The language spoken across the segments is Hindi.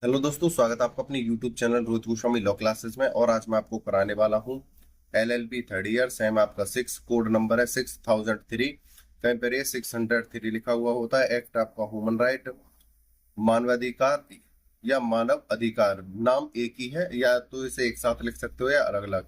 हेलो दोस्तों, स्वागत है आपका अपने YouTube channel Rohit Goswami law classes में। और आज मैं आपको कराने वाला हूँ LLB थर्ड ईयर सेम। आपका 6 कोड नंबर है 6003। कहीं पर ये 603 लिखा हुआ होता है। एक्ट आपका ह्यूमन राइट, मानवाधिकार या मानव अधिकार, नाम एक ही है, या तो इसे एक साथ लिख सकते हो या अलग अलग।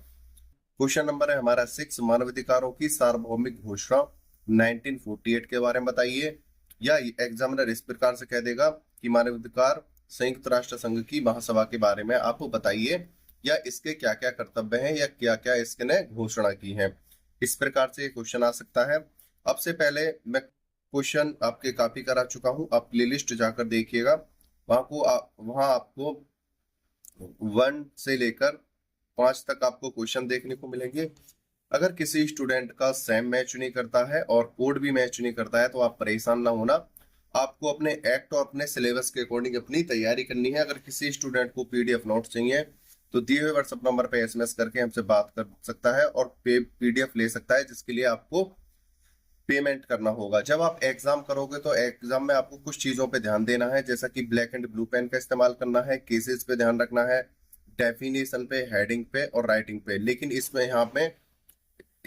क्वेश्चन नंबर है हमारा 6, मानवाधिकारों की सार्वभौमिक घोषणा 1948 के बारे में बताइए। या एग्जामिनर इस प्रकार से कह देगा कि मानवाधिकार संयुक्त राष्ट्र संघ की महासभा के बारे में आप बताइए, या इसके क्या क्या कर्तव्य हैं, या क्या क्या इसने घोषणा की है। इस प्रकार से क्वेश्चन आ सकता है। अब से पहले मैं क्वेश्चन आपके कॉपी करा चुका हूं, आप प्लेलिस्ट जाकर देखिएगा। वहां आपको 1 से लेकर 5 तक आपको क्वेश्चन देखने को मिलेंगे। अगर किसी स्टूडेंट का सेम मैच नहीं करता है और कोड भी मैच नहीं करता है तो आप परेशान ना होना। आपको अपने एक्ट और अपने सिलेबस के अकॉर्डिंग अपनी तैयारी करनी है। अगर किसी स्टूडेंट को पीडीएफ नोट्स चाहिए तो दिए हुए व्हाट्सएप नंबर पे एसएमएस करके हमसे बात कर सकता है और पीडीएफ ले सकता है, जिसके लिए आपको पेमेंट करना होगा। जब आप एग्जाम करोगे तो एग्जाम में आपको कुछ चीजों पे ध्यान देना है, जैसा कि ब्लैक एंड ब्लू पेन का इस्तेमाल करना है, केसेस पे ध्यान रखना है, डेफिनेशन पे, हेडिंग पे और राइटिंग पे। लेकिन इसमें यहाँ पे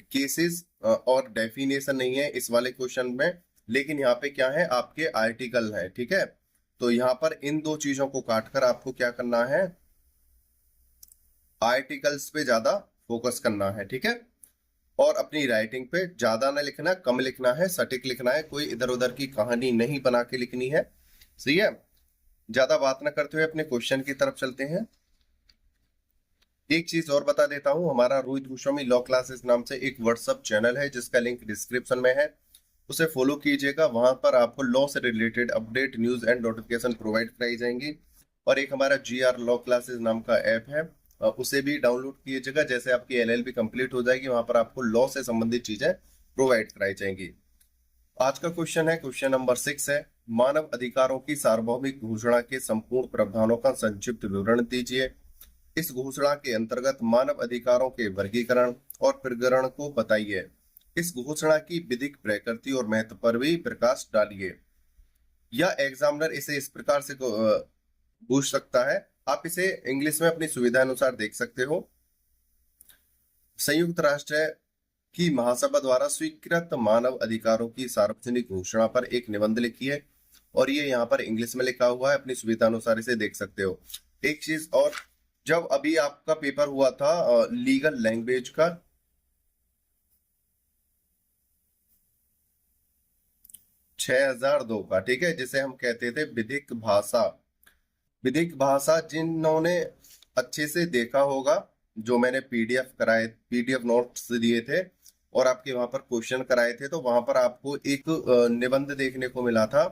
केसेस और डेफिनेशन नहीं है इस वाले क्वेश्चन में, लेकिन यहाँ पे क्या है, आपके आर्टिकल है। ठीक है, तो यहाँ पर इन दो चीजों को काटकर आपको क्या करना है, आर्टिकल्स पे ज्यादा फोकस करना है। ठीक है, और अपनी राइटिंग पे ज्यादा ना लिखना, कम लिखना है, सटीक लिखना है, कोई इधर उधर की कहानी नहीं बना के लिखनी है। सही है, ज्यादा बात ना करते हुए अपने क्वेश्चन की तरफ चलते हैं। एक चीज और बता देता हूं, हमारा रोहित गोस्वामी लॉ क्लासेस नाम से एक व्हाट्सएप चैनल है जिसका लिंक डिस्क्रिप्शन में है, उसे फॉलो कीजिएगा। वहां पर आपको लॉ से related update, news and notification provide कराई जाएंगी। और एक हमारा GR लॉ क्लासेस नाम का ऐप है, उसे भी डाउनलोड कीजिएगा। जैसे आपकी LLB कंप्लीट हो जाएगी, वहां पर आपको लॉ से संबंधित चीजें प्रोवाइड कराई जाएंगी। आज का क्वेश्चन है, क्वेश्चन नंबर 6 है, मानव अधिकारों की सार्वभौमिक घोषणा के संपूर्ण प्रावधानों का संक्षिप्त विवरण दीजिए। इस घोषणा के अंतर्गत मानव अधिकारों के वर्गीकरण और प्रकरण को बताइए। इस घोषणा की विधिक प्रकृति और महत्व पर भी प्रकाश डालिए। या एग्जामिनर इसे इस प्रकार से पूछ सकता है, आप इसे इंग्लिश में अपनी सुविधा अनुसार देख सकते हो। संयुक्त राष्ट्र की महासभा द्वारा स्वीकृत मानव अधिकारों की सार्वजनिक घोषणा पर एक निबंध लिखिए। और ये यहाँ पर इंग्लिश में लिखा हुआ है, अपनी सुविधा अनुसार इसे देख सकते हो। एक चीज और, जब अभी आपका पेपर हुआ था लीगल लैंग्वेज का, 6002 का, ठीक है, जिसे हम कहते थे विधिक भाषा। विधिक भाषा जिन्होंने अच्छे से देखा होगा, जो मैंने पीडीएफ कराए, पीडीएफ नोट्स दिए थे और आपके वहां पर क्वेश्चन कराए थे, तो वहां पर आपको एक निबंध देखने को मिला था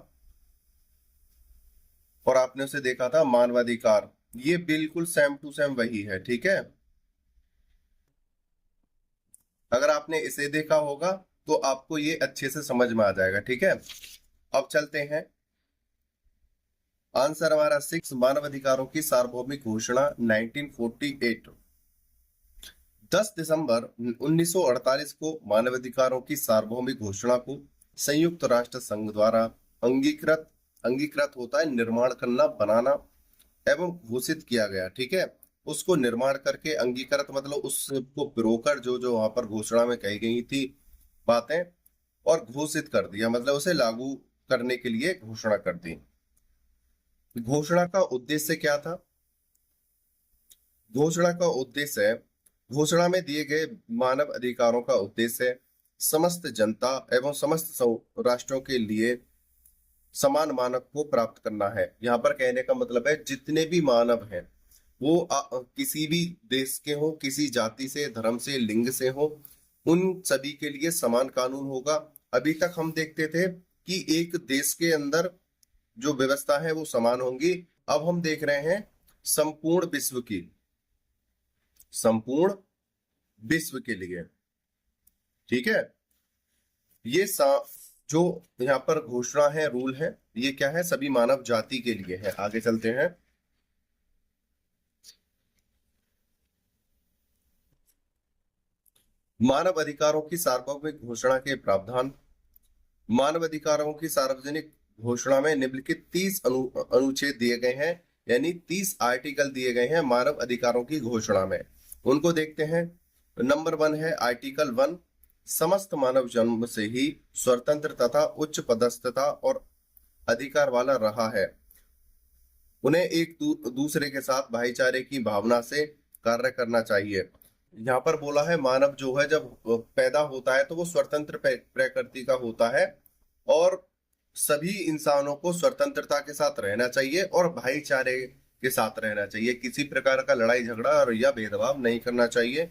और आपने उसे देखा था मानवाधिकार। ये बिल्कुल सेम टू सेम वही है। ठीक है, अगर आपने इसे देखा होगा तो आपको ये अच्छे से समझ में आ जाएगा। ठीक है, अब चलते हैं। आंसर हमारा 6, मानव अधिकारों की सार्वभौमिक घोषणा 1948। 10 दिसंबर 1948 को मानवाधिकारों की सार्वभौमिक घोषणा को संयुक्त राष्ट्र संघ द्वारा अंगीकृत अंगीकृत होता है, निर्माण करना, बनाना एवं घोषित किया गया। ठीक है, उसको निर्माण करके, अंगीकृत मतलब उसको पिरोकर, जो जो वहां पर घोषणा में कही गई थी बातें, और घोषित कर दिया मतलब उसे लागू करने के लिए घोषणा कर दी। घोषणा का उद्देश्य क्या था? घोषणा का उद्देश्य, घोषणा में दिए गए मानव अधिकारों का उद्देश्य समस्त जनता एवं समस्त राष्ट्रों के लिए समान मानक को प्राप्त करना है। यहाँ पर कहने का मतलब है, जितने भी मानव हैं वो किसी भी देश के हो, किसी जाति से, धर्म से, लिंग से हो, उन सभी के लिए समान कानून होगा। अभी तक हम देखते थे कि एक देश के अंदर जो व्यवस्था है वो समान होंगी। अब हम देख रहे हैं संपूर्ण विश्व की, संपूर्ण विश्व के लिए। ठीक है, ये जो यहाँ पर घोषणा है, रूल है, ये क्या है, सभी मानव जाति के लिए है। आगे चलते हैं। मानव अधिकारों की सार्वभौमिक घोषणा के प्रावधान। मानव अधिकारों की सार्वजनिक घोषणा में निम्नलिखित 30 अनुच्छेद दिए गए हैं। यानी 30 आर्टिकल दिए गए हैं मानव अधिकारों की घोषणा में। उनको देखते हैं। नंबर 1 है आर्टिकल 1, समस्त मानव जन्म से ही स्वतंत्र तथा उच्च पदस्थता और अधिकार वाला रहा है। उन्हें एक दूसरे के साथ भाईचारे की भावना से कार्य करना चाहिए। यहाँ पर बोला है मानव जो है जब पैदा होता है तो वो स्वतंत्र प्रकृति का होता है और सभी इंसानों को स्वतंत्रता के साथ रहना चाहिए और भाईचारे के साथ रहना चाहिए। किसी प्रकार का लड़ाई झगड़ा और या भेदभाव नहीं करना चाहिए।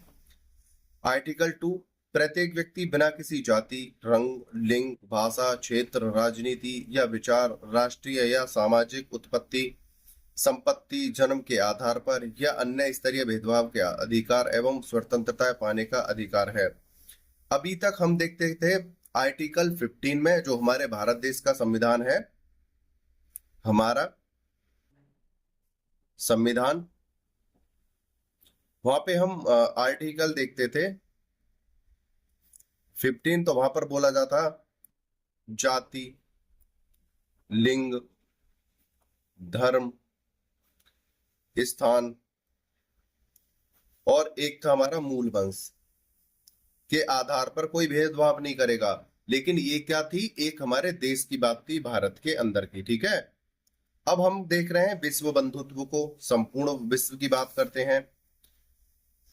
आर्टिकल 2, प्रत्येक व्यक्ति बिना किसी जाति, रंग, लिंग, भाषा, क्षेत्र, राजनीति या विचार, राष्ट्रीय या सामाजिक उत्पत्ति, संपत्ति, जन्म के आधार पर या अन्य स्तरीय भेदभाव के अधिकार एवं स्वतंत्रता पाने का अधिकार है। अभी तक हम देखते थे आर्टिकल 15 में, जो हमारे भारत देश का संविधान है, हमारा संविधान, वहां पे हम आर्टिकल देखते थे 15, तो वहां पर बोला जाता जाति, लिंग, धर्म, स्थान और एक था हमारा मूल वंश के आधार पर कोई भेदभाव नहीं करेगा। लेकिन ये क्या थी, एक हमारे देश की बात थी, भारत के अंदर की। ठीक है, अब हम देख रहे हैं विश्व बंधुत्व को, संपूर्ण विश्व की बात करते हैं।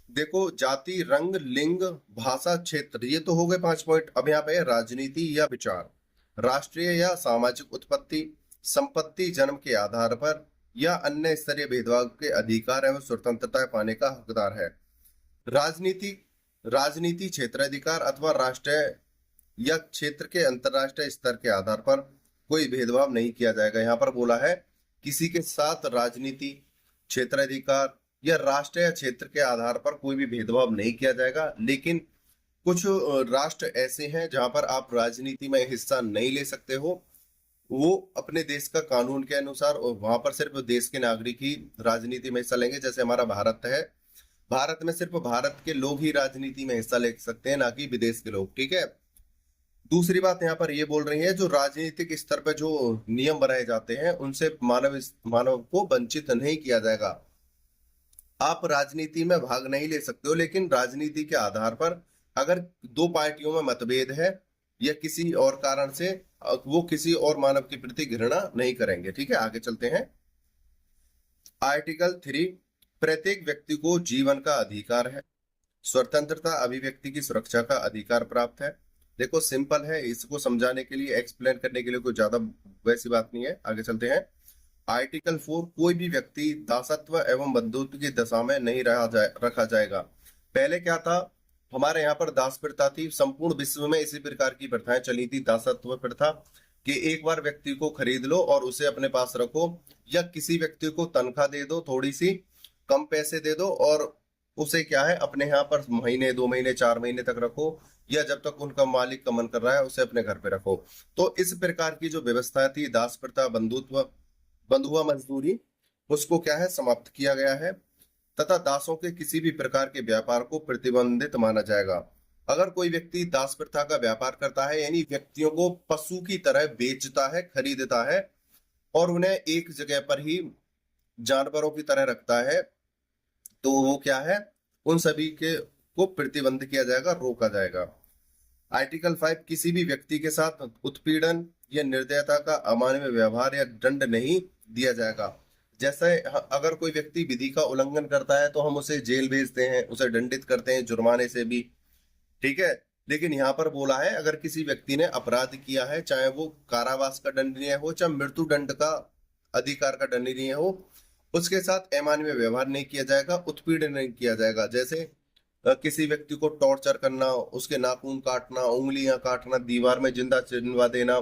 देखो, जाति, रंग, लिंग, भाषा, क्षेत्र, ये तो हो गए 5 पॉइंट। अब यहाँ पे राजनीति या विचार, राष्ट्रीय या सामाजिक उत्पत्ति, संपत्ति, जन्म के आधार पर या अन्य स्तरीय भेदभाव के अधिकार एवं स्वतंत्रता पाने का हकदार है। राजनीति, राजनीति क्षेत्राधिकार अथवा राष्ट्रीय या क्षेत्र के अंतरराष्ट्रीय स्तर के आधार पर कोई भेदभाव नहीं किया जाएगा। यहाँ पर बोला है किसी के साथ राजनीति, क्षेत्राधिकार या राष्ट्र या क्षेत्र के आधार पर कोई भी भेदभाव नहीं किया जाएगा। लेकिन कुछ राष्ट्र ऐसे हैं जहां पर आप राजनीति में हिस्सा नहीं ले सकते हो, वो अपने देश का कानून के अनुसार, और वहां पर सिर्फ देश के नागरिक ही राजनीति में हिस्सा लेंगे। जैसे हमारा भारत है, भारत में सिर्फ भारत के लोग ही राजनीति में हिस्सा ले सकते हैं, ना कि विदेश के लोग। ठीक है, दूसरी बात यहाँ पर ये बोल रही है, जो राजनीतिक स्तर पर जो नियम बनाए जाते हैं उनसे मानव को वंचित नहीं किया जाएगा। आप राजनीति में भाग नहीं ले सकते हो, लेकिन राजनीति के आधार पर अगर 2 पार्टियों में मतभेद है या किसी और कारण से, वो किसी और मानव के प्रति घृणा नहीं करेंगे। ठीक है, आगे चलते हैं। आर्टिकल 3, प्रत्येक व्यक्ति को जीवन का अधिकार है, स्वतंत्रता, अभिव्यक्ति की सुरक्षा का अधिकार प्राप्त है। देखो, सिंपल है, इसको समझाने के लिए, एक्सप्लेन करने के लिए कोई ज्यादा वैसी बात नहीं है। आगे चलते हैं। आर्टिकल 4, कोई भी व्यक्ति दासत्व एवं बंधुत्व की दशा में नहीं रखा जाएगा। पहले क्या था, हमारे यहाँ पर दास प्रथा थी। संपूर्ण विश्व में इसी प्रकार की प्रथाएं चली थी। दासत्व प्रथा कि एक बार व्यक्ति को खरीद लो और उसे अपने पास रखो, या किसी व्यक्ति को तनख्वाह दे दो, थोड़ी सी कम पैसे दे दो, और उसे क्या है अपने यहाँ पर महीने, 2 महीने, 4 महीने तक रखो, या जब तक उनका मालिक का मन कर रहा है उसे अपने घर पे रखो। तो इस प्रकार की जो व्यवस्था थी, दास प्रथा, बंधुआ मजदूरी, उसको क्या है समाप्त किया गया है। तथा दासों के किसी भी प्रकार के व्यापार को प्रतिबंधित माना जाएगा। अगर कोई व्यक्ति दास प्रथा का व्यापार करता है, यानी व्यक्तियों को पशु की तरह बेचता है, खरीदता है और उन्हें एक जगह पर ही जानवरों की तरह रखता है, तो वो क्या है, उन सभी के को प्रतिबंध किया जाएगा, रोका जाएगा। आर्टिकल 5, किसी भी व्यक्ति के साथ उत्पीड़न या निर्दयता का अमानवीय व्यवहार या दंड नहीं दिया जाएगा। जैसे अगर कोई व्यक्ति विधि का उल्लंघन करता है तो हम उसे जेल भेजते हैं, उसे दंडित करते हैं जुर्माने से भी। ठीक है, लेकिन यहाँ पर बोला है अगर किसी व्यक्ति ने अपराध किया है, चाहे वो कारावास का दंडनीय हो, चाहे मृत्यु दंड का अधिकार का दंडनीय हो, उसके साथ अमानवीय व्यवहार नहीं किया जाएगा, उत्पीड़न नहीं किया जाएगा। जैसे किसी व्यक्ति को टॉर्चर करना, उसके नाखून काटना, उंगलियां काटना, दीवार में जिंदा चिनवा देना,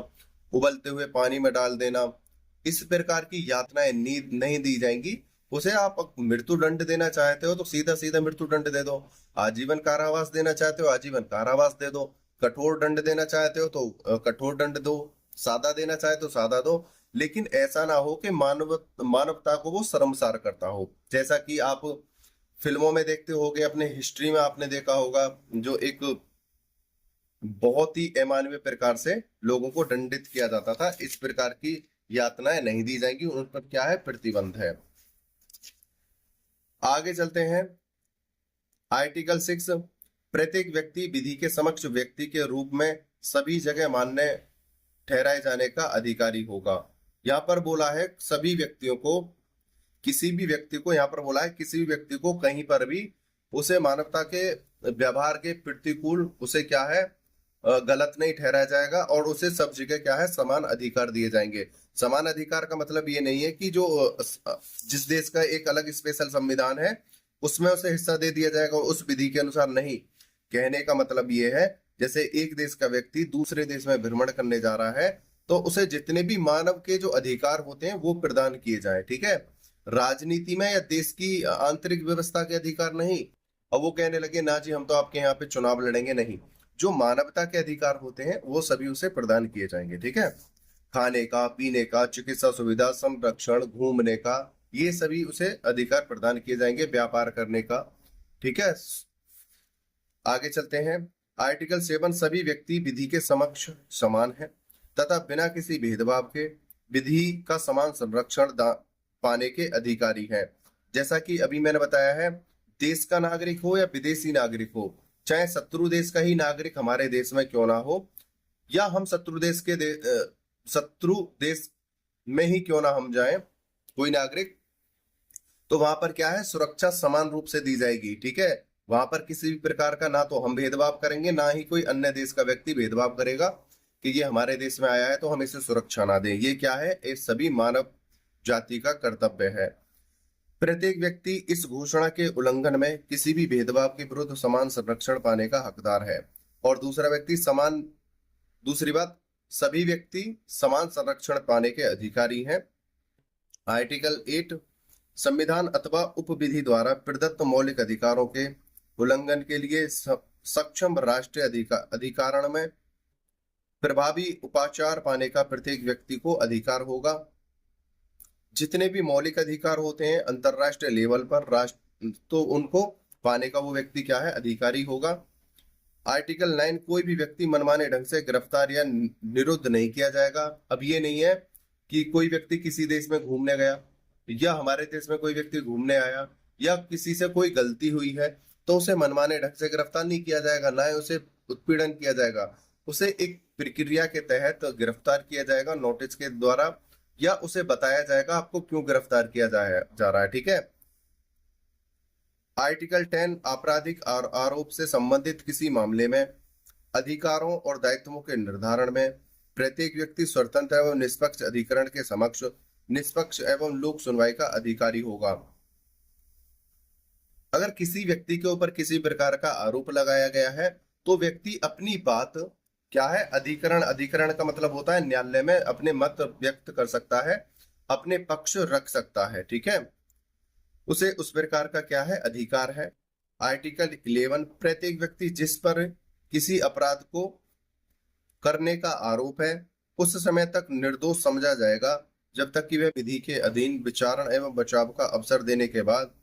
उबलते हुए पानी में डाल देना, इस प्रकार की यातनाएं नहीं दी जाएंगी। उसे आप मृत्यु दंड देना चाहते हो तो सीधा सीधा मृत्यु दंड दे दो, आजीवन कारावास देना चाहते हो आजीवन कारावास दे दो, कठोर दंड देना चाहते हो तो कठोर दंड दो, सादा देना चाहे तो सादा दो। लेकिन ऐसा ना हो कि मानवता को वो शर्मसार करता हो। जैसा कि आप फिल्मों में देखते होगे, अपने हिस्ट्री में आपने देखा होगा, जो एक बहुत ही अमानवीय प्रकार से लोगों को दंडित किया जाता था। इस प्रकार की यातनाएं नहीं दी जाएंगी, उन पर क्या है, प्रतिबंध है। आगे चलते हैं। आर्टिकल 6, प्रत्येक व्यक्ति विधि के समक्ष व्यक्ति के रूप में सभी जगह मान्य ठहराए जाने का अधिकारी होगा। यहाँ पर बोला है सभी व्यक्तियों को, किसी भी व्यक्ति को, यहाँ पर बोला है किसी भी व्यक्ति को कहीं पर भी उसे मानवता के व्यवहार के प्रतिकूल उसे क्या है गलत नहीं ठहराया जाएगा, और उसे सब जगह क्या है समान अधिकार दिए जाएंगे। समान अधिकार का मतलब ये नहीं है कि जो जिस देश का एक अलग स्पेशल संविधान है उसमें उसे हिस्सा दे दिया जाएगा उस विधि के अनुसार, नहीं। कहने का मतलब ये है जैसे एक देश का व्यक्ति दूसरे देश में भ्रमण करने जा रहा है तो उसे जितने भी मानव के जो अधिकार होते हैं वो प्रदान किए जाए, ठीक है। राजनीति में या देश की आंतरिक व्यवस्था के अधिकार नहीं। अब वो कहने लगे ना जी हम तो आपके यहाँ पे चुनाव लड़ेंगे, नहीं। जो मानवता के अधिकार होते हैं वो सभी उसे प्रदान किए जाएंगे, ठीक है। खाने का, पीने का, चिकित्सा सुविधा, संरक्षण, घूमने का, ये सभी उसे अधिकार प्रदान किए जाएंगे, व्यापार करने का, ठीक है। आगे चलते हैं। आर्टिकल 7, सभी व्यक्ति विधि के समक्ष समान है तथा बिना किसी भेदभाव के विधि का समान संरक्षण पाने के अधिकारी हैं। जैसा कि अभी मैंने बताया है, देश का नागरिक हो या विदेशी नागरिक हो, चाहे शत्रु देश का ही नागरिक हमारे देश में क्यों ना हो, या हम शत्रु देश में ही क्यों ना हम जाएं कोई नागरिक, तो वहां पर क्या है सुरक्षा समान रूप से दी जाएगी, ठीक है। वहां पर किसी भी प्रकार का ना तो हम भेदभाव करेंगे, ना ही कोई अन्य देश का व्यक्ति भेदभाव करेगा कि ये हमारे देश में आया है तो हम इसे सुरक्षा ना दें। ये क्या है, ये सभी मानव जाति का कर्तव्य है। प्रत्येक व्यक्ति इस घोषणा के उल्लंघन में किसी भी भेदभाव के विरुद्ध समान संरक्षण पाने का हकदार है। और दूसरी बात, सभी व्यक्ति समान संरक्षण पाने के अधिकारी हैं। आर्टिकल 8, संविधान अथवा उपविधि द्वारा प्रदत्त मौलिक अधिकारों के उल्लंघन के लिए सक्षम राष्ट्रीय अधिकारण में प्रभावी उपाचार पाने का प्रत्येक व्यक्ति को अधिकार होगा। जितने भी मौलिक अधिकार होते हैं अंतरराष्ट्रीय लेवल पर राष्ट्र, तो उनको पाने का वो व्यक्ति क्या है अधिकारी होगा। आर्टिकल 9, कोई भी व्यक्ति मनमाने ढंग से गिरफ्तार या निरुद्ध नहीं किया जाएगा। अब ये नहीं है कि कोई व्यक्ति किसी देश में घूमने गया या हमारे देश में कोई व्यक्ति घूमने आया या किसी से कोई गलती हुई है तो उसे मनमाने ढंग से गिरफ्तार नहीं किया जाएगा, ना ही उसे उत्पीड़न किया जाएगा। उसे एक प्रक्रिया के तहत गिरफ्तार किया जाएगा नोटिस के द्वारा, या उसे बताया जाएगा आपको क्यों गिरफ्तार किया जा रहा है, ठीक है। आर्टिकल 10, आपराधिक और आरोप से संबंधित किसी मामले में अधिकारों और दायित्वों के निर्धारण में प्रत्येक व्यक्ति स्वतंत्र एवं निष्पक्ष अधिकरण के समक्ष निष्पक्ष एवं लोक सुनवाई का अधिकारी होगा। अगर किसी व्यक्ति के ऊपर किसी प्रकार का आरोप लगाया गया है तो व्यक्ति अपनी बात क्या है अधिकरण का मतलब होता है न्यायालय में अपने मत व्यक्त कर सकता है, अपने पक्ष रख सकता है, ठीक है। उसे उस प्रकार का क्या है अधिकार है। आर्टिकल 11, प्रत्येक व्यक्ति जिस पर किसी अपराध को करने का आरोप है उस समय तक निर्दोष समझा जाएगा जब तक कि वह विधि के अधीन विचारण एवं बचाव का अवसर देने के बाद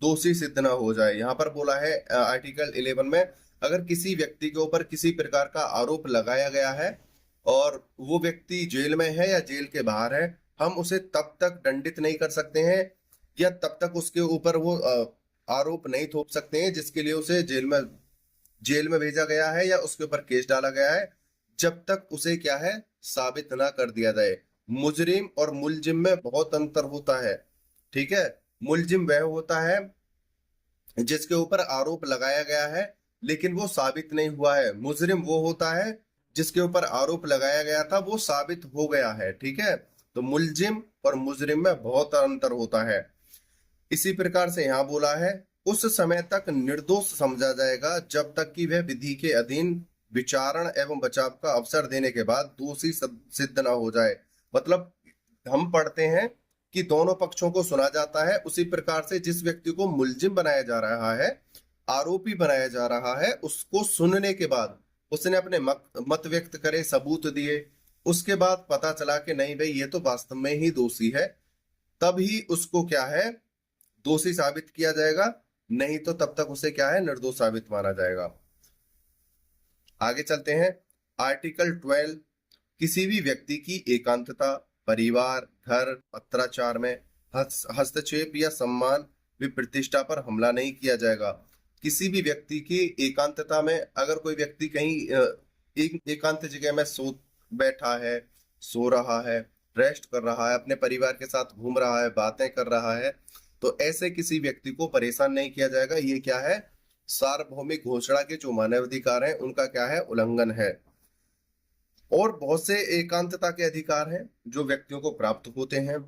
दोषी सिद्ध न हो जाए। यहाँ पर बोला है आर्टिकल 11 में, अगर किसी व्यक्ति के ऊपर किसी प्रकार का आरोप लगाया गया है और वो व्यक्ति जेल में है या जेल के बाहर है, हम उसे तब तक दंडित नहीं कर सकते हैं या तब तक उसके ऊपर वो आरोप नहीं थोप सकते हैं जिसके लिए उसे जेल में भेजा गया है या उसके ऊपर केस डाला गया है, जब तक उसे क्या है साबित ना कर दिया जाए। मुजरिम और मुलजिम में बहुत अंतर होता है, ठीक है। मुलजिम वह होता है जिसके ऊपर आरोप लगाया गया है लेकिन वो साबित नहीं हुआ है। मुजरिम वो होता है जिसके ऊपर आरोप लगाया गया था वो साबित हो गया है, ठीक है। तो मुलजिम और मुजरिम में बहुत अंतर होता है। इसी प्रकार से यहाँ बोला है उस समय तक निर्दोष समझा जाएगा जब तक कि वह विधि के अधीन विचारण एवं बचाव का अवसर देने के बाद दोषी सिद्ध ना हो जाए। मतलब हम पढ़ते हैं कि दोनों पक्षों को सुना जाता है, उसी प्रकार से जिस व्यक्ति को मुलजिम बनाया जा रहा है, आरोपी बनाया जा रहा है, उसको सुनने के बाद उसने अपने मत व्यक्त करे, सबूत दिए, उसके बाद पता चला कि नहीं भाई ये तो वास्तव में ही दोषी है, तब ही उसको क्या है दोषी साबित किया जाएगा, नहीं तो तब तक उसे क्या है निर्दोष साबित माना जाएगा। आगे चलते हैं। आर्टिकल 12, किसी भी व्यक्ति की एकांतता, परिवार, घर, पत्राचार में हस्तक्षेप या सम्मान भी प्रतिष्ठा पर हमला नहीं किया जाएगा। किसी भी व्यक्ति की एकांतता में अगर कोई व्यक्ति कहीं एक एकांत जगह में बैठा है, सो रहा है, रेस्ट कर रहा है, अपने परिवार के साथ घूम रहा है, बातें कर रहा है, तो ऐसे किसी व्यक्ति को परेशान नहीं किया जाएगा। ये क्या है? सार्वभौमिक घोषणा के जो मानवाधिकार हैं उनका क्या है? उल्लंघन है। और बहुत से एकांतता के अधिकार हैं जो व्यक्तियों को प्राप्त होते हैं।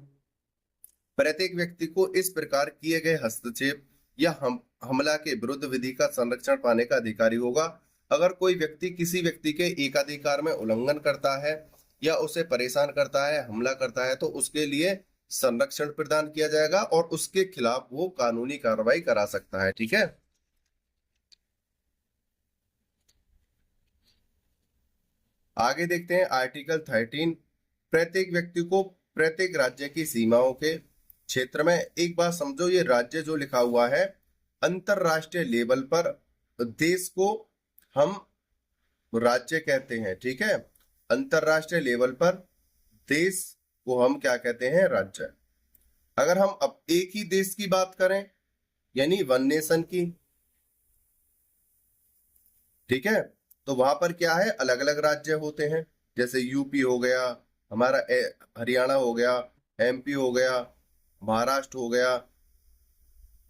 प्रत्येक व्यक्ति को इस प्रकार किए गए हस्तक्षेप या हमला के विरुद्ध विधि का संरक्षण पाने का अधिकारी होगा। अगर कोई व्यक्ति किसी व्यक्ति के एकाधिकार में उल्लंघन करता है या उसे परेशान करता है, हमला करता है, तो उसके लिए संरक्षण प्रदान किया जाएगा और उसके खिलाफ वो कानूनी कार्रवाई करा सकता है। ठीक है। आगे देखते हैं आर्टिकल 13। प्रत्येक व्यक्ति को प्रत्येक राज्य की सीमाओं के क्षेत्र में, एक बात समझो, ये राज्य जो लिखा हुआ है, अंतरराष्ट्रीय लेवल पर देश को हम राज्य कहते हैं। ठीक है। अंतरराष्ट्रीय लेवल पर देश को हम क्या कहते हैं? राज्य। अगर हम अब एक ही देश की बात करें, यानी वन नेशन की, ठीक है, तो वहां पर क्या है? अलग अलग राज्य होते हैं। जैसे यूपी हो गया हमारा, हरियाणा हो गया, एमपी हो गया, महाराष्ट्र हो गया,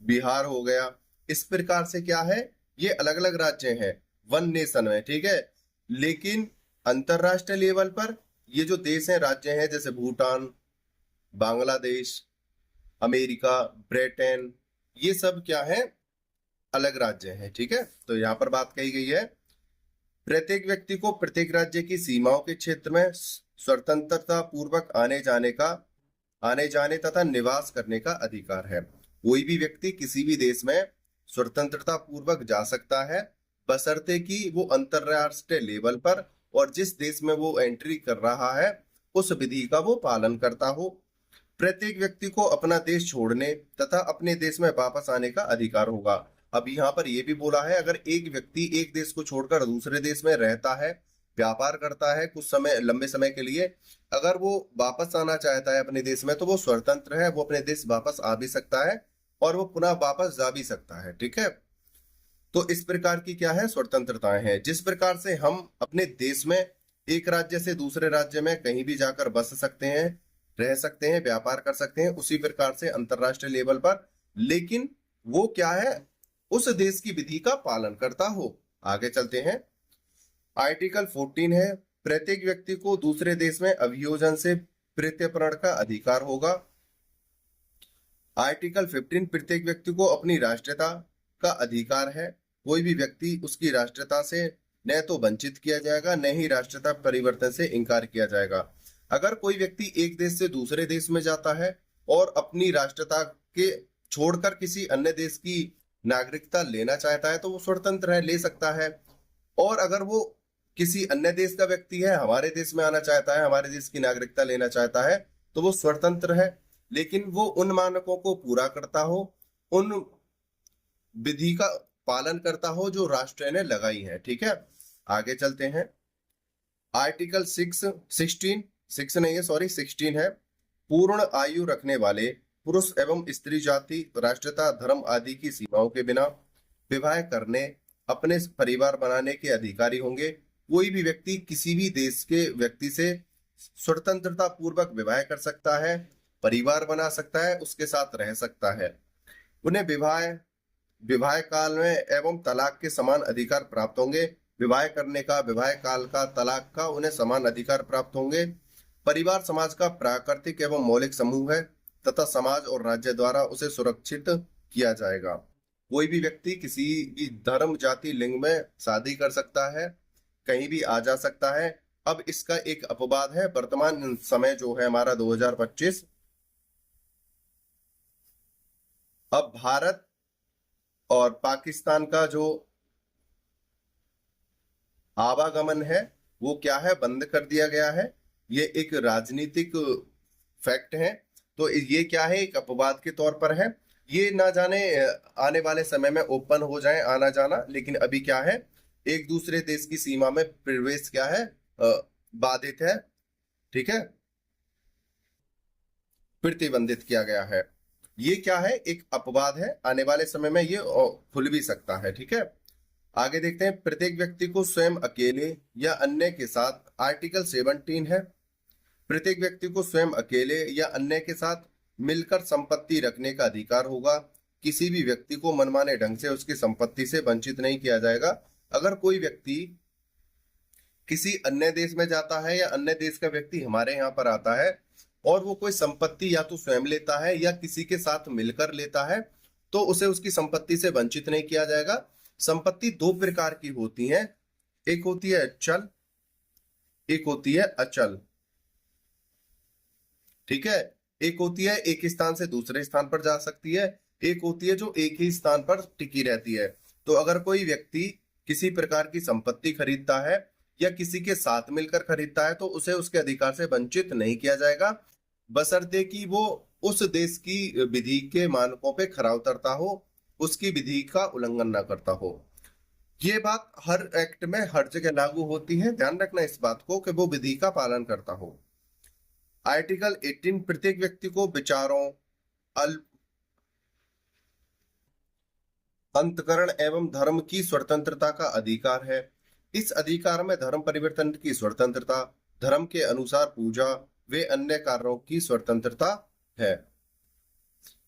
बिहार हो गया। इस प्रकार से क्या है? ये अलग अलग राज्य हैं वन नेशन में। ठीक है। लेकिन अंतरराष्ट्रीय लेवल पर ये जो देश हैं, राज्य हैं, जैसे भूटान, बांग्लादेश, अमेरिका, ब्रिटेन, ये सब क्या है? अलग राज्य हैं। ठीक है। तो यहाँ पर बात कही गई है, प्रत्येक व्यक्ति को प्रत्येक राज्य की सीमाओं के क्षेत्र में स्वतंत्रता पूर्वक आने जाने तथा निवास करने का अधिकार है। कोई भी व्यक्ति किसी भी देश में स्वतंत्रता पूर्वक जा सकता है, बशर्ते कि वो अंतरराष्ट्रीय लेवल पर और जिस देश में वो एंट्री कर रहा है उस विधि का वो पालन करता हो। प्रत्येक व्यक्ति को अपना देश छोड़ने तथा अपने देश में वापस आने का अधिकार होगा। अब यहाँ पर यह भी बोला है, अगर एक व्यक्ति एक देश को छोड़कर दूसरे देश में रहता है, व्यापार करता है कुछ समय, लंबे समय के लिए, अगर वो वापस आना चाहता है अपने देश में, तो वो स्वतंत्र है, वो अपने देश वापस आ भी सकता है और वो पुनः वापस जा भी सकता है। ठीक है। तो इस प्रकार की क्या है? स्वतंत्रताएं हैं। जिस प्रकार से हम अपने देश में एक राज्य से दूसरे राज्य में कहीं भी जाकर बस सकते हैं, रह सकते हैं, व्यापार कर सकते हैं, उसी प्रकार से अंतरराष्ट्रीय लेवल पर, लेकिन वो क्या है? उस देश की विधि का पालन करता हो। आगे चलते हैं। आर्टिकल 14 है, प्रत्येक व्यक्ति को दूसरे देश में अभियोजन से प्रत्यर्पण का अधिकार होगा। आर्टिकल 15, प्रत्येक व्यक्ति को अपनी राष्ट्रीयता का अधिकार है। कोई भी व्यक्ति उसकी राष्ट्रीयता से न तो वंचित किया जाएगा, न ही राष्ट्रीयता परिवर्तन से इनकार किया जाएगा। अगर कोई व्यक्ति एक देश से दूसरे देश में जाता है और अपनी राष्ट्रीयता के छोड़कर किसी अन्य देश की नागरिकता लेना चाहता है, तो वो स्वतंत्र है, ले सकता है। और अगर वो किसी अन्य देश का व्यक्ति है, हमारे देश में आना चाहता है, हमारे देश की नागरिकता लेना चाहता है, तो वो स्वतंत्र है, लेकिन वो उन मानकों को पूरा करता हो, उन विधि का पालन करता हो जो राष्ट्र ने लगाई है। ठीक है। आगे चलते हैं। आर्टिकल 16 है, पूर्ण आयु रखने वाले पुरुष एवं स्त्री जाति, राष्ट्रता, धर्म आदि की सीमाओं के बिना विवाह करने, अपने परिवार बनाने के अधिकारी होंगे। कोई भी व्यक्ति किसी भी देश के व्यक्ति से स्वतंत्रता पूर्वक विवाह कर सकता है, परिवार बना सकता है, उसके साथ रह सकता है। उन्हें विवाह काल में एवं तलाक के समान अधिकार प्राप्त होंगे। विवाह करने का, विवाह काल का, तलाक का उन्हें समान अधिकार प्राप्त होंगे। परिवार समाज का प्राकृतिक एवं मौलिक समूह है तथा समाज और राज्य द्वारा उसे सुरक्षित किया जाएगा। कोई भी व्यक्ति किसी भी धर्म, जाति, लिंग में शादी कर सकता है, कहीं भी आ जा सकता है। अब इसका एक अपवाद है, वर्तमान समय जो है हमारा 2025, अब भारत और पाकिस्तान का जो आवागमन है वो क्या है? बंद कर दिया गया है। ये एक राजनीतिक फैक्ट है। तो ये क्या है? एक अपवाद के तौर पर है। ये ना जाने आने वाले समय में ओपन हो जाए आना जाना, लेकिन अभी क्या है? एक दूसरे देश की सीमा में प्रवेश क्या है? बाधित है। ठीक है, प्रतिबंधित किया गया है। ये क्या है, एक अपवाद है, आने वाले समय में ये खुल भी सकता है। ठीक है, आगे देखते हैं। प्रत्येक व्यक्ति को स्वयं अकेले या अन्य के साथ, आर्टिकल 17 है, प्रत्येक व्यक्ति को स्वयं अकेले या अन्य के साथ मिलकर संपत्ति रखने का अधिकार होगा। किसी भी व्यक्ति को मनमाने ढंग से उसकी संपत्ति से वंचित नहीं किया जाएगा। अगर कोई व्यक्ति किसी अन्य देश में जाता है या अन्य देश का व्यक्ति हमारे यहाँ पर आता है और वो कोई संपत्ति या तो स्वयं लेता है या किसी के साथ मिलकर लेता है, तो उसे उसकी संपत्ति से वंचित नहीं किया जाएगा। संपत्ति दो प्रकार की होती है, एक होती है चल, एक होती है अचल। ठीक है, एक होती है एक स्थान से दूसरे स्थान पर जा सकती है, एक होती है जो एक ही स्थान पर टिकी रहती है। तो अगर कोई व्यक्ति किसी प्रकार की संपत्ति खरीदता है या किसी के साथ मिलकर खरीदता है तो उसे उसके अधिकार से वंचित नहीं किया जाएगा, बशर्ते कि वो उस देश की विधि के मानकों पे खरा उतरता हो, उसकी विधि का उल्लंघन ना करता हो। ये बात हर एक्ट में हर जगह लागू होती है, ध्यान रखना इस बात को कि वो विधि का पालन करता हो। आर्टिकल 18, प्रत्येक व्यक्ति को विचारों, अंतकरण एवं धर्म की स्वतंत्रता का अधिकार है। इस अधिकार में धर्म परिवर्तन की स्वतंत्रता, धर्म के अनुसार पूजा वे अन्य कार्यों की स्वतंत्रता है।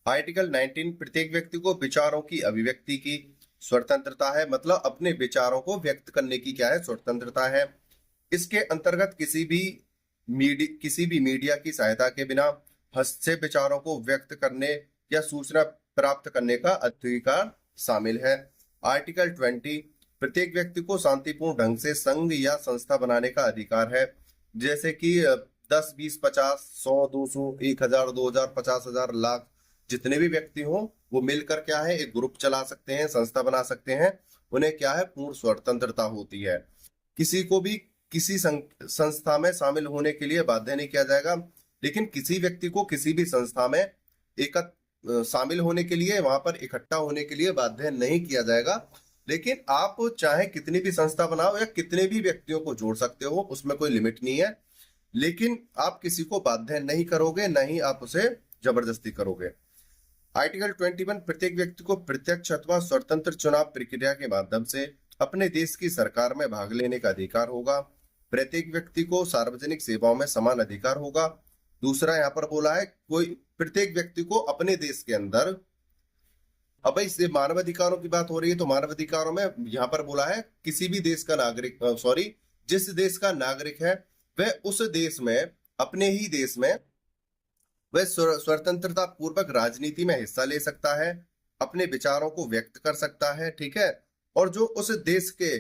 आर्टिकल 19, प्रत्येक व्यक्ति को विचारों की अभिव्यक्ति की स्वतंत्रता है, मतलब अपने विचारों को व्यक्त करने की क्या है, स्वतंत्रता है। इसके अंतर्गत किसी भी मीडिया की सहायता के बिना हस्तक्षेप विचारों को व्यक्त करने या सूचना प्राप्त करने का अधिकार शामिल है। आर्टिकल 20, प्रत्येक व्यक्ति को शांतिपूर्ण ढंग से संघ या संस्था बनाने का अधिकार है। जैसे कि 10, 20, 50, 100, 200, 1000, 2000, 50,000, लाख, जितने भी व्यक्ति हो वो मिलकर क्या है, एक ग्रुप चला सकते हैं, संस्था बना सकते हैं। उन्हें क्या है, पूर्ण स्वतंत्रता होती है। किसी को भी किसी संस्था में शामिल होने के लिए बाध्य नहीं किया जाएगा, लेकिन किसी व्यक्ति को किसी भी संस्था में शामिल होने के लिए, वहां पर इकट्ठा होने के लिए बाध्य नहीं किया जाएगा। लेकिन आप चाहे कितनी भी संस्था बनाओ या कितने भी व्यक्तियों को जोड़ सकते हो, उसमें कोई लिमिट नहीं है, लेकिन आप किसी को बाध्य नहीं करोगे, न ही आप उसे जबरदस्ती करोगे। आर्टिकल 21, प्रत्येक व्यक्ति को प्रत्यक्ष अथवा स्वतंत्र चुनाव प्रक्रिया के माध्यम से अपने देश की सरकार में भाग लेने का अधिकार होगा। प्रत्येक व्यक्ति को सार्वजनिक सेवाओं में समान अधिकार होगा। दूसरा यहाँ पर बोला है, कोई प्रत्येक व्यक्ति को अपने देश के अंदर, अब इससे मानव अधिकारों की बात हो रही है तो मानव अधिकारों में यहाँ पर बोला है किसी भी देश का नागरिक, जिस देश का नागरिक है वह उस देश में, अपने ही देश में वह स्वतंत्रता पूर्वक राजनीति में हिस्सा ले सकता है, अपने विचारों को व्यक्त कर सकता है। ठीक है, और जो उस देश के,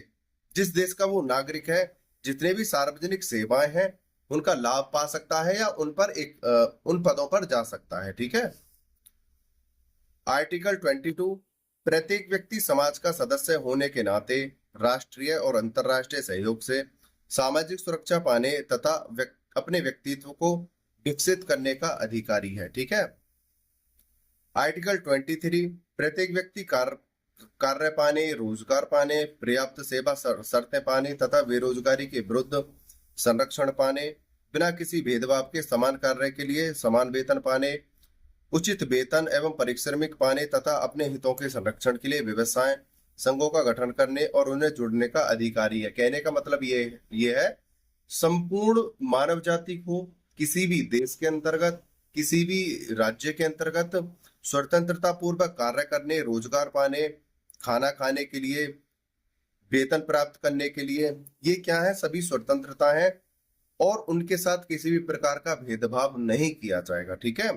जिस देश का वो नागरिक है, जितने भी सार्वजनिक सेवाएं हैं उनका लाभ पा सकता है या उन पदों पर जा सकता है। ठीक है। आर्टिकल 22, प्रत्येक व्यक्ति समाज का सदस्य होने के नाते राष्ट्रीय और अंतर्राष्ट्रीय सहयोग से सामाजिक सुरक्षा पाने तथा अपने व्यक्तित्व को विकसित करने का अधिकारी है। ठीक है। आर्टिकल 23, प्रत्येक व्यक्ति कार्य पाने, रोजगार पाने, पर्याप्त सेवा शर्तें पाने तथा बेरोजगारी के विरुद्ध संरक्षण पाने, बिना किसी भेदभाव के समान कार्य के लिए समान वेतन पाने, उचित वेतन एवं पारिश्रमिक पाने तथा अपने हितों के संरक्षण के लिए व्यवसाय संघों का गठन करने और उन्हें जुड़ने का अधिकारी है। कहने का मतलब ये है, संपूर्ण मानव जाति को किसी भी देश के अंतर्गत, किसी भी राज्य के अंतर्गत स्वतंत्रता पूर्वक कार्य करने, रोजगार पाने, खाना खाने के लिए, वेतन प्राप्त करने के लिए, ये क्या है, सभी स्वतंत्रता है और उनके साथ किसी भी प्रकार का भेदभाव नहीं किया जाएगा। ठीक है।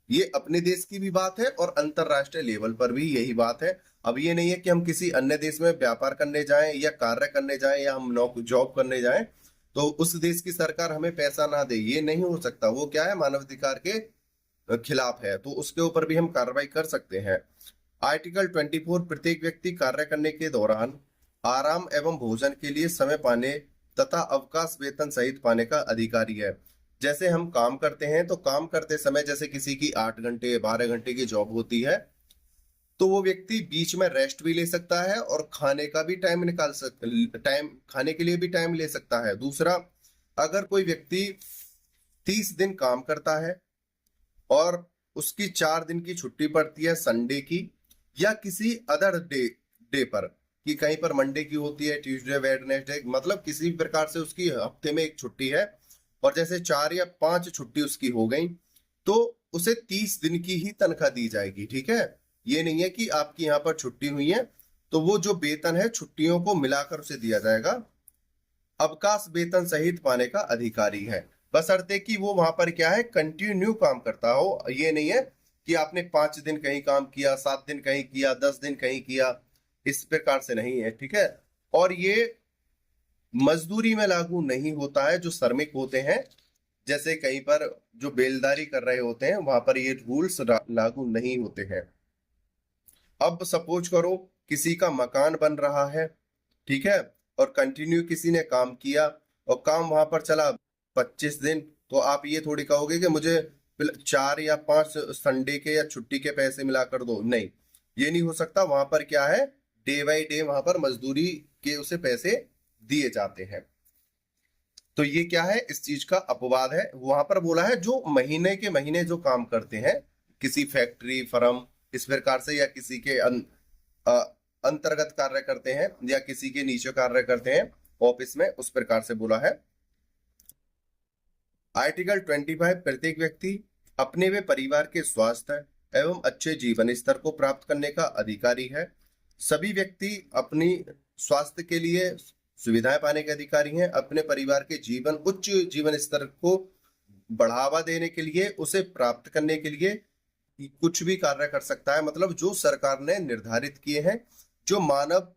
ये अपने देश की भी बात है और अंतरराष्ट्रीय लेवल पर भी यही बात है। अब ये नहीं है कि हम किसी अन्य देश में व्यापार करने जाएं या कार्य करने जाएं या हम जॉब करने जाएं तो उस देश की सरकार हमें पैसा ना दे, ये नहीं हो सकता। वो क्या है, मानवाधिकार के खिलाफ है, तो उसके ऊपर भी हम कार्रवाई कर सकते हैं। आर्टिकल 24, प्रत्येक व्यक्ति कार्य करने के दौरान आराम एवं भोजन के लिए समय पाने तथा अवकाश वेतन सहित पाने का अधिकारी है। जैसे हम काम करते हैं तो काम करते समय जैसे किसी की 8 घंटे 12 घंटे की जॉब होती है तो वो व्यक्ति बीच में रेस्ट भी ले सकता है और खाने का भी खाने के लिए भी टाइम ले सकता है। दूसरा, अगर कोई व्यक्ति 30 दिन काम करता है और उसकी 4 दिन की छुट्टी पड़ती है संडे की या किसी अदर डे पर, कि कहीं पर मंडे की होती है, ट्यूसडे, वेडनेसडे, मतलब किसी भी प्रकार से उसकी हफ्ते में एक छुट्टी है, और जैसे 4 या 5 छुट्टी उसकी हो गई तो उसे 30 दिन की ही तनख्वाह दी जाएगी। ठीक है, ये नहीं है कि आपकी यहाँ पर छुट्टी हुई है तो वो जो वेतन है छुट्टियों को मिलाकर उसे दिया जाएगा। अवकाश वेतन सहित पाने का अधिकारी है, बशर्ते कि वो वहां पर क्या है, कंटिन्यू काम करता हो। ये नहीं है कि आपने 5 दिन कहीं काम किया, 7 दिन कहीं किया, 10 दिन कहीं किया, इस प्रकार से नहीं है। ठीक है, और ये मजदूरी में लागू नहीं होता है जो श्रमिक होते हैं, जैसे कहीं पर जो बेलदारी कर रहे होते हैं वहां पर ये रूल्स लागू नहीं होते हैं। अब सपोज करो किसी का मकान बन रहा है, ठीक है, और कंटिन्यू किसी ने काम किया और काम वहां पर चला 25 दिन, तो आप ये थोड़ी कहोगे कि मुझे 4 या 5 संडे के या छुट्टी के पैसे मिलाकर दो, नहीं, ये नहीं हो सकता। वहां पर क्या है, डे बाई डे वहां पर मजदूरी के उसे पैसे दिए जाते हैं। तो ये क्या है, इस चीज का अपवाद है। वहां पर बोला है जो महीने के महीने जो काम करते हैं किसी फैक्ट्री फर्म इस प्रकार से, या किसी के अ, अंतर्गत कार्य करते हैं, या किसी के नीचे कार्य करते हैं ऑफिस में, उस प्रकार से बोला है। आर्टिकल 25, प्रत्येक व्यक्ति अपने व परिवार के स्वास्थ्य एवं अच्छे जीवन स्तर को प्राप्त करने का अधिकारी है। सभी व्यक्ति अपनी स्वास्थ्य के लिए सुविधाएं पाने के अधिकारी हैं। अपने परिवार के उच्च जीवन स्तर को बढ़ावा देने के लिए, उसे प्राप्त करने के लिए कुछ भी कार्य कर सकता है। मतलब जो सरकार ने निर्धारित किए हैं, जो मानव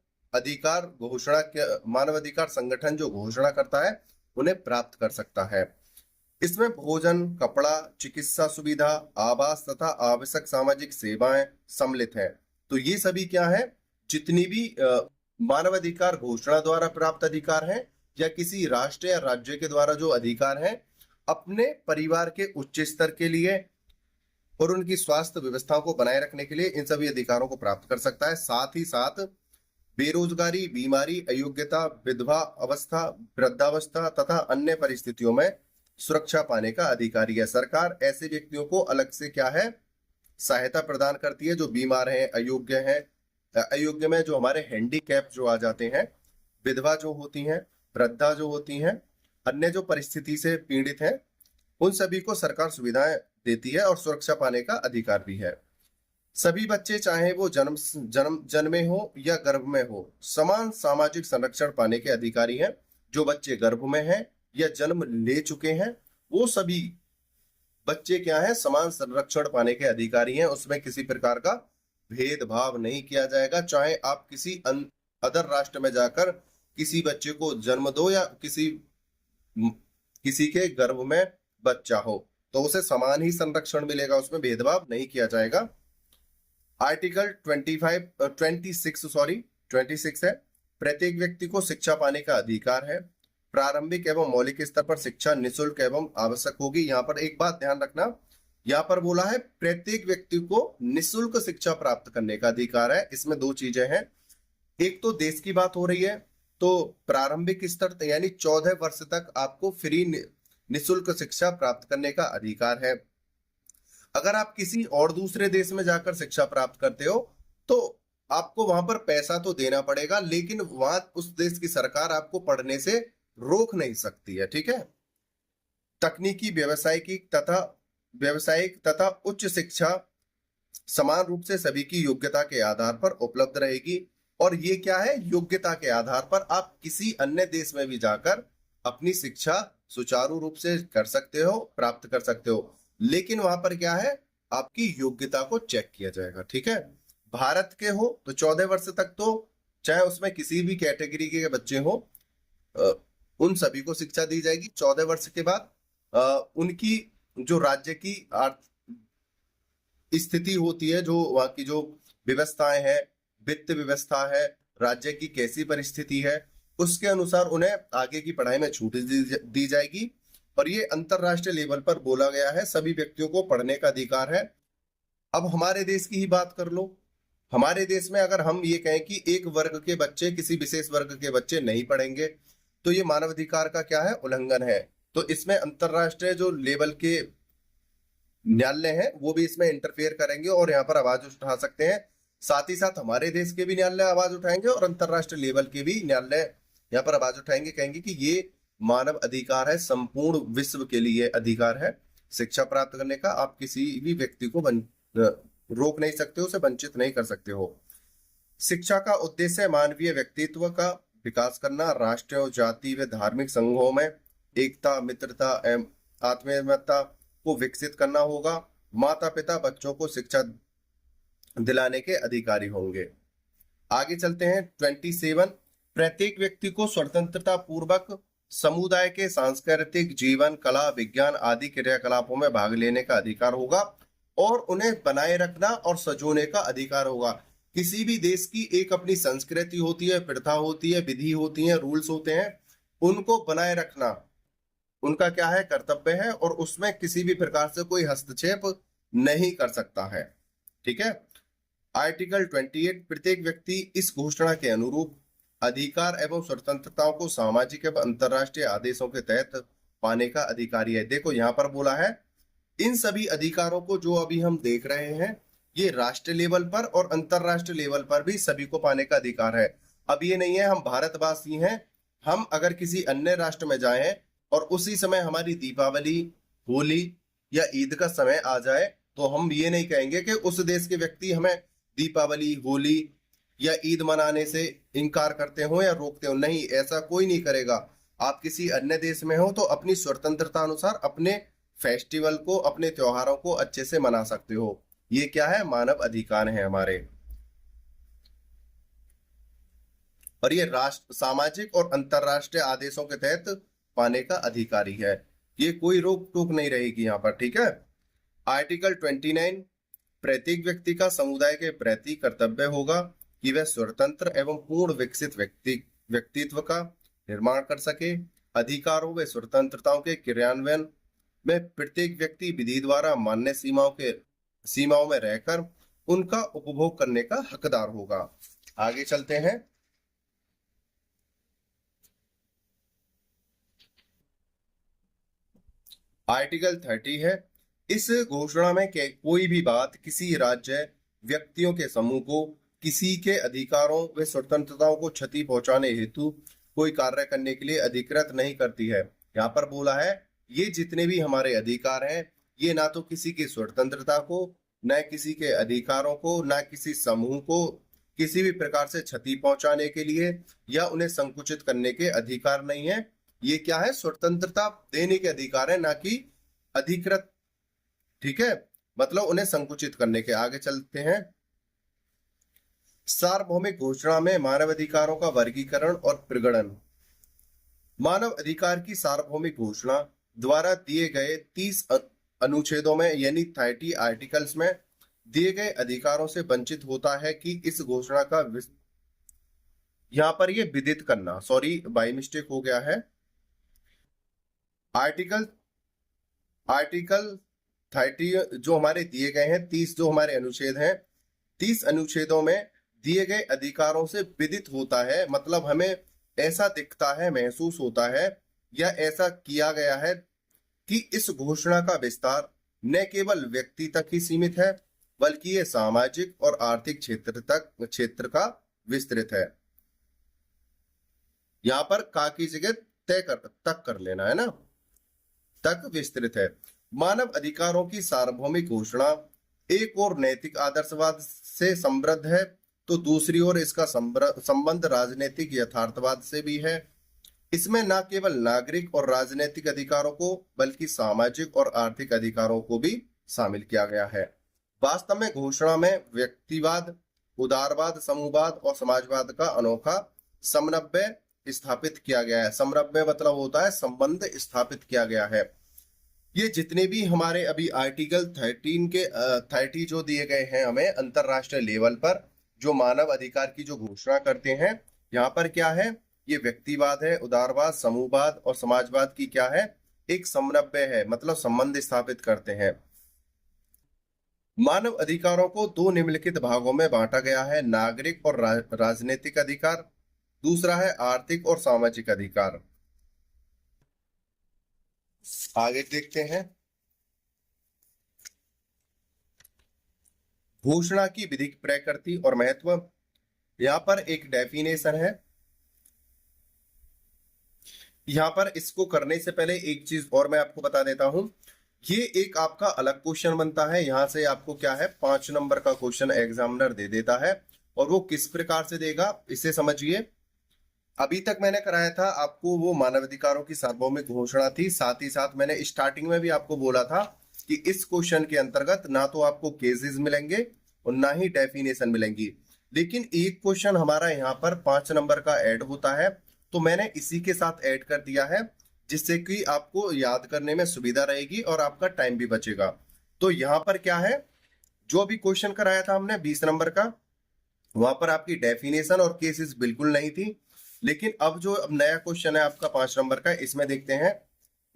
अधिकार संगठन जो घोषणा करता है, उन्हें प्राप्त कर सकता है। इसमें भोजन, कपड़ा, चिकित्सा सुविधा, आवास तथा आवश्यक सामाजिक सेवाएं सम्मिलित हैं। तो ये सभी क्या है, जितनी भी मानवाधिकार घोषणा द्वारा प्राप्त अधिकार हैं या किसी राष्ट्र या राज्य के द्वारा जो अधिकार हैं, अपने परिवार के उच्च स्तर के लिए और उनकी स्वास्थ्य व्यवस्थाओं को बनाए रखने के लिए इन सभी अधिकारों को प्राप्त कर सकता है। साथ ही साथ बेरोजगारी, बीमारी, अयोग्यता, विधवा अवस्था, वृद्धावस्था तथा अन्य परिस्थितियों में सुरक्षा पाने का अधिकारी है। सरकार ऐसे व्यक्तियों को अलग से क्या है, सहायता प्रदान करती है जो बीमार हैं, अयोग्य हैं, अयोग्य में जो हमारे हैंडीकैप जो आ जाते हैं, विधवा जो होती हैं, वृद्धा जो होती हैं, अन्य जो परिस्थिति से पीड़ित हैं, उन सभी को सरकार सुविधाएं देती है और सुरक्षा पाने का अधिकार भी है। सभी बच्चे चाहे वो जन्मे हो या गर्भ में हो, समान सामाजिक संरक्षण पाने के अधिकारी हैं। जो बच्चे गर्भ में हैं या जन्म ले चुके हैं, वो सभी बच्चे क्या है, समान संरक्षण पाने के अधिकारी हैं। उसमें किसी प्रकार का भेदभाव नहीं किया जाएगा। चाहे आप किसी अदर राष्ट्र में जाकर किसी बच्चे को जन्म दो या किसी के गर्भ में बच्चा हो, तो उसे समान ही संरक्षण मिलेगा, उसमें भेदभाव नहीं किया जाएगा। आर्टिकल 26 है, प्रत्येक व्यक्ति को शिक्षा पाने का अधिकार है। प्रारंभिक एवं मौलिक स्तर पर शिक्षा निःशुल्क एवं आवश्यक होगी। यहाँ पर एक बात ध्यान रखना, यहाँ पर बोला है प्रत्येक व्यक्ति को निःशुल्क शिक्षा प्राप्त करने का अधिकार है। इसमें दो चीजें हैं, एक तो देश की बात हो रही है, तो प्रारंभिक स्तर यानी 14 वर्ष तक आपको फ्री निःशुल्क शिक्षा प्राप्त करने का अधिकार है। अगर आप किसी और दूसरे देश में जाकर शिक्षा प्राप्त करते हो तो आपको वहां पर पैसा तो देना पड़ेगा, लेकिन वहां उस देश की सरकार आपको पढ़ने से रोक नहीं सकती है। ठीक है, तकनीकी, व्यावसायिक तथा उच्च शिक्षा समान रूप से सभी की योग्यता के आधार पर उपलब्ध रहेगी। और ये क्या है, योग्यता के आधार पर आप किसी अन्य देश में भी जाकर अपनी शिक्षा सुचारू रूप से कर सकते हो, प्राप्त कर सकते हो, लेकिन वहां पर क्या है, आपकी योग्यता को चेक किया जाएगा। ठीक है, भारत के हो तो 14 वर्ष तक तो चाहे उसमें किसी भी कैटेगरी के बच्चे हो, उन सभी को शिक्षा दी जाएगी। 14 वर्ष के बाद उनकी जो राज्य की स्थिति होती है, जो वहां की जो व्यवस्थाएं हैं, वित्त व्यवस्था है, राज्य की कैसी परिस्थिति है, उसके अनुसार उन्हें आगे की पढ़ाई में छूट दी जाएगी। और ये अंतरराष्ट्रीय लेवल पर बोला गया है, सभी व्यक्तियों को पढ़ने का अधिकार है। अब हमारे देश की ही बात कर लो, हमारे देश में अगर हम ये कहें कि एक वर्ग के बच्चे किसी विशेष वर्ग के बच्चे नहीं पढ़ेंगे, तो ये मानवाधिकार का क्या है, उल्लंघन है। तो इसमें अंतरराष्ट्रीय जो लेवल के न्यायालय हैं वो भी इसमें इंटरफेयर करेंगे और यहाँ पर आवाज उठा सकते हैं। साथ ही साथ हमारे देश के भी न्यायालय आवाज उठाएंगे और अंतरराष्ट्रीय लेवल के भी न्यायालय यहाँ पर आवाज उठाएंगे, कहेंगे कि ये मानव अधिकार है, संपूर्ण विश्व के लिए अधिकार है शिक्षा प्राप्त करने का। आप किसी भी व्यक्ति को रोक नहीं सकते हो, उसे वंचित नहीं कर सकते हो। शिक्षा का उद्देश्य है मानवीय व्यक्तित्व का विकास करना, राष्ट्रीय और जाति व धार्मिक संघों में एकता, मित्रता एवं आत्मीयता को विकसित करना होगा। माता पिता बच्चों को शिक्षा दिलाने के अधिकारी होंगे। आगे चलते हैं 27। प्रत्येक व्यक्ति को स्वतंत्रता पूर्वक समुदाय के सांस्कृतिक जीवन, कला, विज्ञान आदि क्रियाकलापों में भाग लेने का अधिकार होगा और उन्हें बनाए रखना और सजोने का अधिकार होगा। किसी भी देश की एक अपनी संस्कृति होती है, प्रथा होती है, विधि होती है, रूल्स होते हैं, उनको बनाए रखना उनका क्या है, कर्तव्य है, और उसमें किसी भी प्रकार से कोई हस्तक्षेप नहीं कर सकता है। ठीक है। आर्टिकल 28। प्रत्येक व्यक्ति इस घोषणा के अनुरूप अधिकार एवं स्वतंत्रताओं को सामाजिक एवं अंतरराष्ट्रीय आदेशों के तहत पाने का अधिकारी है। देखो यहाँ पर बोला है इन सभी अधिकारों को जो अभी हम देख रहे हैं ये राष्ट्रीय लेवल पर और अंतरराष्ट्रीय लेवल पर भी सभी को पाने का अधिकार है। अब ये नहीं है हम भारतवासी हैं, हम अगर किसी अन्य राष्ट्र में जाएं और उसी समय हमारी दीपावली, होली या ईद का समय आ जाए तो हम ये नहीं कहेंगे कि उस देश के व्यक्ति हमें दीपावली, होली या ईद मनाने से इनकार करते हो या रोकते हो। नहीं, ऐसा कोई नहीं करेगा। आप किसी अन्य देश में हो तो अपनी स्वतंत्रता अनुसार अपने फेस्टिवल को, अपने त्योहारों को अच्छे से मना सकते हो। ये क्या है, मानव अधिकार है हमारे। और ये राष्ट्र, सामाजिक और अंतरराष्ट्रीय आदेशों के तहत पाने का अधिकारी है। ये कोई रोक टोक नहीं रहेगी यहाँ पर। ठीक है। आर्टिकल 29। प्रत्येक व्यक्ति का समुदाय के प्रति कर्तव्य होगा कि वह स्वतंत्र एवं पूर्ण विकसित व्यक्तित्व का निर्माण कर सके। अधिकारों व स्वतंत्रताओं के क्रियान्वयन में प्रत्येक व्यक्ति विधि द्वारा मान्य सीमाओं में रहकर उनका उपभोग करने का हकदार होगा। आगे चलते हैं। आर्टिकल 30 है। इस घोषणा में कोई भी बात किसी राज्य, व्यक्तियों के समूह को किसी के अधिकारों व स्वतंत्रताओं को क्षति पहुंचाने हेतु कोई कार्य करने के लिए अधिकृत नहीं करती है। यहाँ पर बोला है ये जितने भी हमारे अधिकार हैं ये ना तो किसी की स्वतंत्रता को, न किसी के अधिकारों को, न किसी समूह को किसी भी प्रकार से क्षति पहुंचाने के लिए या उन्हें संकुचित करने के अधिकार नहीं है। ये क्या है, स्वतंत्रता देने के अधिकार है, ना कि अधिकृत। ठीक है, मतलब उन्हें संकुचित करने के। आगे चलते हैं। सार्वभौमिक घोषणा में मानव अधिकारों का वर्गीकरण और प्रगणन। मानव अधिकार की सार्वभौमिक घोषणा द्वारा दिए गए 30 अनुच्छेदों में यानी 30 आर्टिकल्स में दिए गए अधिकारों से वंचित होता है कि इस घोषणा का यहाँ पर ये विदित करना, सॉरी बाय मिस्टेक हो गया है। आर्टिकल 30 जो हमारे दिए गए हैं, 30 जो हमारे अनुच्छेद हैं, 30 अनुच्छेदों में दिए गए अधिकारों से विदित होता है, मतलब हमें ऐसा दिखता है, महसूस होता है या ऐसा किया गया है कि इस घोषणा का विस्तार न केवल व्यक्ति तक ही सीमित है बल्कि ये सामाजिक और आर्थिक क्षेत्र का विस्तृत है। यहाँ पर का की जगह तक कर लेना है ना, तक विस्तृत है। मानव अधिकारों की सार्वभौमिक घोषणा एक और नैतिक आदर्शवाद से समृद्ध है तो दूसरी ओर इसका संबंध राजनीतिक यथार्थवाद से भी है। इसमें न केवल नागरिक और राजनीतिक अधिकारों को बल्कि सामाजिक और आर्थिक अधिकारों को भी शामिल किया गया है। वास्तव में घोषणा में व्यक्तिवाद, उदारवाद, समूहवाद और समाजवाद का अनोखा समन्वय स्थापित किया गया है। समन्वय मतलब होता है संबंध स्थापित किया गया है। ये जितने भी हमारे अभी आर्टिकल 30 जो दिए गए हैं हमें अंतरराष्ट्रीय लेवल पर, जो मानव अधिकार की जो घोषणा करते हैं, यहाँ पर क्या है, ये व्यक्तिवाद है, उदारवाद, समूहवाद और समाजवाद की क्या है, एक समन्वय है, मतलब संबंध स्थापित करते हैं। मानव अधिकारों को दो निम्नलिखित भागों में बांटा गया है, नागरिक और राजनीतिक अधिकार, दूसरा है आर्थिक और सामाजिक अधिकार। आगे देखते हैं। घोषणा की विधिक प्रकृति और महत्व। यहाँ पर एक डेफिनेशन है। यहाँ पर इसको करने से पहले एक चीज और मैं आपको बता देता हूं। ये एक आपका अलग क्वेश्चन बनता है। यहाँ से आपको क्या है, 5 नंबर का क्वेश्चन एग्जामिनर दे देता है। और वो किस प्रकार से देगा इसे समझिए। अभी तक मैंने कराया था आपको, वो मानवाधिकारों की सार्वभौमिक घोषणा थी। साथ ही साथ मैंने स्टार्टिंग में भी आपको बोला था कि इस क्वेश्चन के अंतर्गत ना तो आपको केसेस मिलेंगे और ना ही डेफिनेशन मिलेंगी, लेकिन एक क्वेश्चन हमारा यहाँ पर 5 नंबर का ऐड होता है, तो मैंने इसी के साथ ऐड कर दिया है, जिससे कि आपको याद करने में सुविधा रहेगी और आपका टाइम भी बचेगा। तो यहाँ पर क्या है, जो अभी क्वेश्चन कराया था हमने 20 नंबर का, वहां पर आपकी डेफिनेशन और केसेस बिल्कुल नहीं थी। लेकिन अब जो अब नया क्वेश्चन है आपका 5 नंबर का, इसमें देखते हैं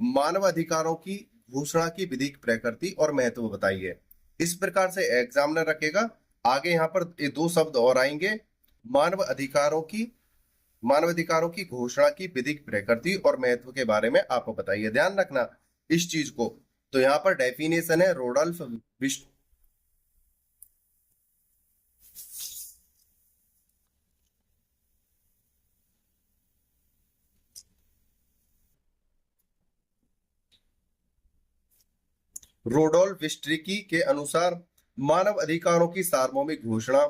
मानव अधिकारों की घोषणा की विधिक प्रकृति और महत्व बताइए। इस प्रकार से एग्जामिनर रखेगा। आगे यहाँ पर ये 2 शब्द और आएंगे, मानवाधिकारों की घोषणा की विधिक प्रकृति और महत्व के बारे में आप बताइए। ध्यान रखना इस चीज को। तो यहाँ पर डेफिनेशन है रोडोल्फ विस्ट्रिकी के अनुसार मानव अधिकारों की सार्वभौमिक घोषणा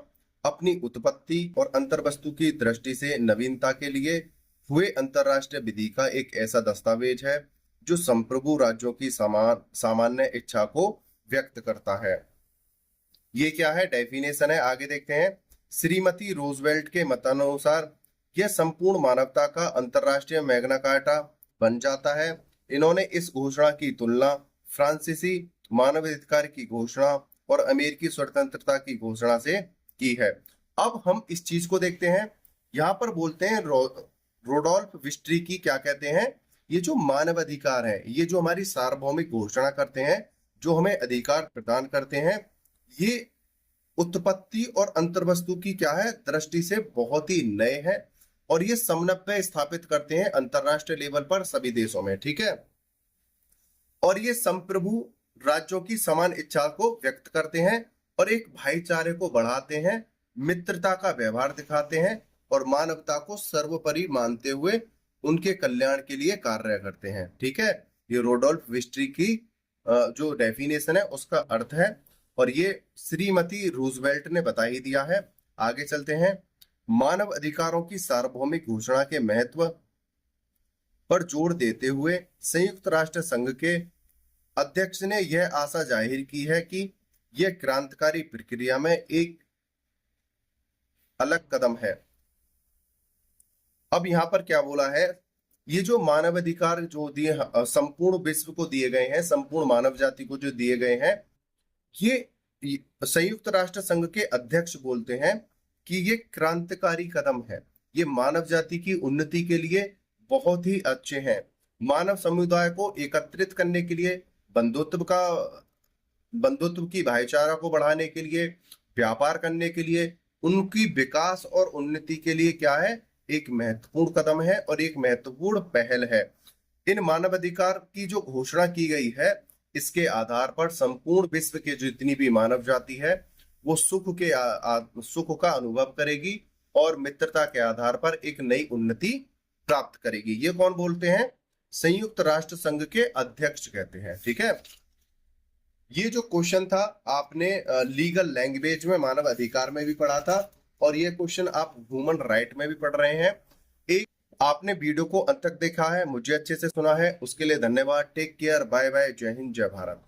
अपनी उत्पत्ति और अंतर्वस्तु की दृष्टि से नवीनता के लिए हुए अंतरराष्ट्रीय विधि का एक ऐसा दस्तावेज है जो संप्रभु राज्यों की सामान्य इच्छा को व्यक्त करता है। ये क्या है, डेफिनेशन है। आगे देखते हैं। श्रीमती रोजवेल्ट के मतानुसार यह संपूर्ण मानवता का अंतरराष्ट्रीय मैग्ना कार्टा बन जाता है। इन्होंने इस घोषणा की तुलना फ्रांसीसी मानवाधिकार की घोषणा और अमेरिकी स्वतंत्रता की घोषणा से की है। अब हम इस चीज को देखते हैं। यहाँ पर बोलते हैं रोडोल्फ विस्ट्रिकी क्या कहते हैं, ये जो मानवाधिकार है, ये जो हमारी सार्वभौमिक घोषणा करते हैं, जो हमें अधिकार प्रदान करते हैं, ये उत्पत्ति और अंतर्वस्तु की क्या है दृष्टि से बहुत ही नए हैं और ये समन्वय स्थापित करते हैं अंतरराष्ट्रीय लेवल पर सभी देशों में। ठीक है। और ये संप्रभु राज्यों की समान इच्छा को व्यक्त करते हैं और एक भाईचारे को बढ़ाते हैं, मित्रता का व्यवहार दिखाते हैं और मानवता को सर्वोपरि मानते हुए उनके कल्याण के लिए कार्य करते हैं। ठीक है। ये रोडोल्फ विस्ट्रिकी की जो डेफिनेशन है उसका अर्थ है और ये श्रीमती रूजवेल्ट ने बता ही दिया है। आगे चलते हैं। मानव अधिकारों की सार्वभौमिक घोषणा के महत्व पर जोर देते हुए संयुक्त राष्ट्र संघ के अध्यक्ष ने यह आशा जाहिर की है कि यह क्रांतिकारी प्रक्रिया में एक अलग कदम है। अब यहां पर क्या बोला है, ये जो मानवाधिकार जो दिए संपूर्ण विश्व को दिए गए हैं, संपूर्ण मानव जाति को जो दिए गए हैं, ये संयुक्त राष्ट्र संघ के अध्यक्ष बोलते हैं कि ये क्रांतिकारी कदम है, ये मानव जाति की उन्नति के लिए बहुत ही अच्छे हैं। मानव समुदाय को एकत्रित करने के लिए, बंधुत्व की भाईचारा को बढ़ाने के लिए, व्यापार करने के लिए, उनकी विकास और उन्नति के लिए क्या है, एक महत्वपूर्ण कदम है और एक महत्वपूर्ण पहल है। इन मानवाधिकार की जो घोषणा की गई है, इसके आधार पर संपूर्ण विश्व के जितनी भी मानव जाति है वो सुख का अनुभव करेगी और मित्रता के आधार पर एक नई उन्नति प्राप्त करेगी। ये कौन बोलते हैं, संयुक्त राष्ट्र संघ के अध्यक्ष कहते हैं। ठीक है। ये जो क्वेश्चन था आपने लीगल लैंग्वेज में मानव अधिकार में भी पढ़ा था और ये क्वेश्चन आप ह्यूमन राइट में भी पढ़ रहे हैं। एक आपने वीडियो को अंत तक देखा है, मुझे अच्छे से सुना है, उसके लिए धन्यवाद। टेक केयर, बाय बाय, जय हिंद, जय भारत।